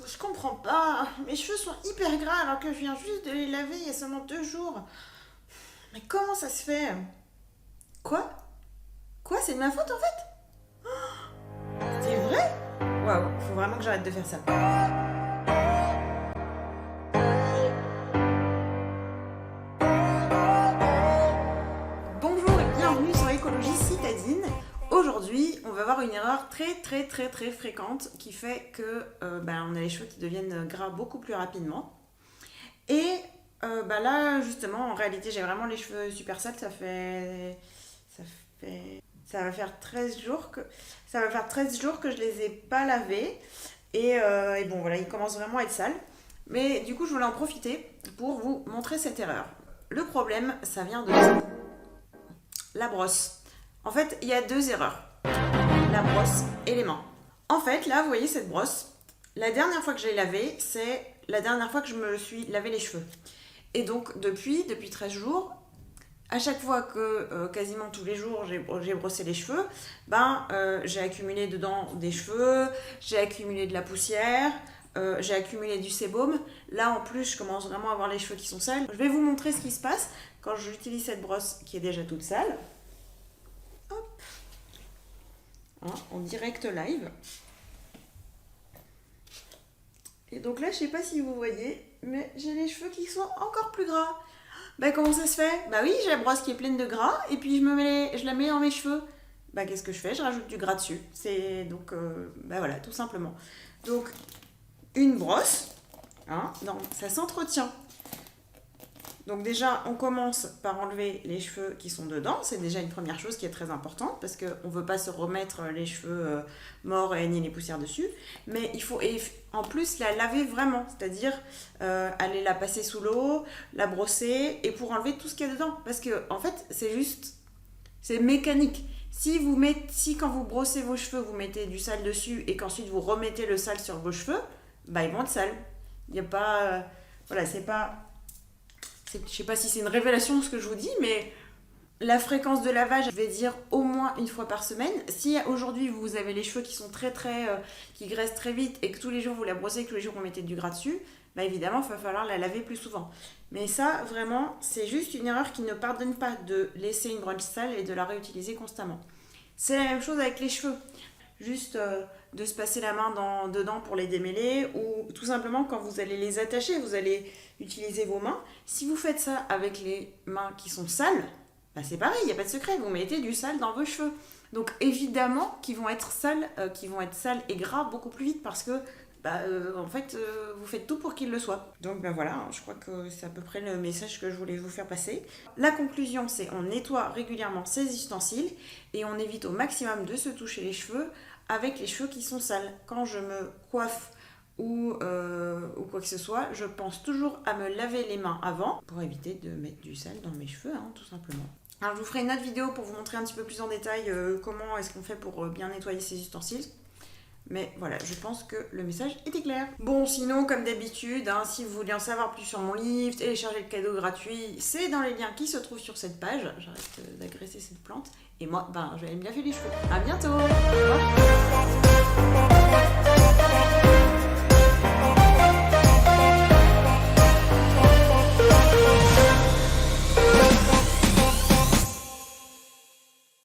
Je comprends pas. Mes cheveux sont hyper gras alors que je viens juste de les laver il y a seulement 2 jours. Mais comment ça se fait? Quoi? Quoi? C'est de ma faute en fait? C'est vrai? Waouh, faut vraiment que j'arrête de faire ça. Bonjour et bienvenue sur Écologie Citadine. Aujourd'hui, on va voir une erreur très fréquente qui fait que on a les cheveux qui deviennent gras beaucoup plus rapidement. Et là, justement, en réalité, j'ai vraiment les cheveux super sales. Ça va faire 13 jours que je les ai pas lavés. Et bon, voilà, ils commencent vraiment à être sales. Mais du coup, je voulais en profiter pour vous montrer cette erreur. Le problème, ça vient de la brosse. En fait, il y a deux erreurs. La brosse et les mains. En fait, là, vous voyez cette brosse. La dernière fois que je l'ai lavée, c'est la dernière fois que je me suis lavé les cheveux. Et donc, depuis 13 jours, à chaque fois que quasiment tous les jours j'ai brossé les cheveux, j'ai accumulé dedans des cheveux, j'ai accumulé de la poussière, j'ai accumulé du sébum. Là en plus je commence vraiment à avoir les cheveux qui sont sales. Je vais vous montrer ce qui se passe quand j'utilise cette brosse qui est déjà toute sale. Hop, hein, en direct live. Et donc là je sais pas si vous voyez, mais j'ai les cheveux qui sont encore plus gras. Comment ça se fait? Oui, j'ai la brosse qui est pleine de gras et puis je la mets dans mes cheveux. Qu'est-ce que je fais? Je rajoute du gras dessus. C'est donc voilà, tout simplement. Donc une brosse, hein, ça s'entretient. Donc déjà, on commence par enlever les cheveux qui sont dedans. C'est déjà une première chose qui est très importante parce qu'on ne veut pas se remettre les cheveux morts et ni les poussières dessus. Mais il faut en plus la laver vraiment, c'est-à-dire aller la passer sous l'eau, la brosser et pour enlever tout ce qu'il y a dedans. Parce que en fait, c'est mécanique. Si quand vous brossez vos cheveux, vous mettez du sale dessus et qu'ensuite vous remettez le sale sur vos cheveux, ils vont être sales. Il n'y a pas... voilà, c'est pas... Je ne sais pas si c'est une révélation ce que je vous dis, mais la fréquence de lavage, je vais dire au moins une fois par semaine. Si aujourd'hui vous avez les cheveux qui sont qui graissent très vite et que tous les jours vous la brossez et que tous les jours vous mettez du gras dessus, évidemment il va falloir la laver plus souvent. Mais ça vraiment c'est juste une erreur qui ne pardonne pas de laisser une brosse sale et de la réutiliser constamment. C'est la même chose avec les cheveux. Juste de se passer la main dedans pour les démêler ou tout simplement quand vous allez les attacher, vous allez utiliser vos mains. Si vous faites ça avec les mains qui sont sales, c'est pareil, il n'y a pas de secret, vous mettez du sale dans vos cheveux. Donc évidemment qu'ils vont être sales et gras beaucoup plus vite parce que vous faites tout pour qu'ils le soient. Donc voilà, je crois que c'est à peu près le message que je voulais vous faire passer. La conclusion, c'est on nettoie régulièrement ses ustensiles et on évite au maximum de se toucher les cheveux avec les cheveux qui sont sales. Quand je me coiffe ou quoi que ce soit, je pense toujours à me laver les mains avant pour éviter de mettre du sale dans mes cheveux, tout simplement. Alors je vous ferai une autre vidéo pour vous montrer un petit peu plus en détail comment est-ce qu'on fait pour bien nettoyer ses ustensiles. Mais voilà, je pense que le message était clair. Bon, sinon, comme d'habitude, si vous voulez en savoir plus sur mon livre, télécharger le cadeau gratuit, c'est dans les liens qui se trouvent sur cette page. J'arrête d'agresser cette plante. Et moi, je vais aller me laver les cheveux. À bientôt! Au revoir.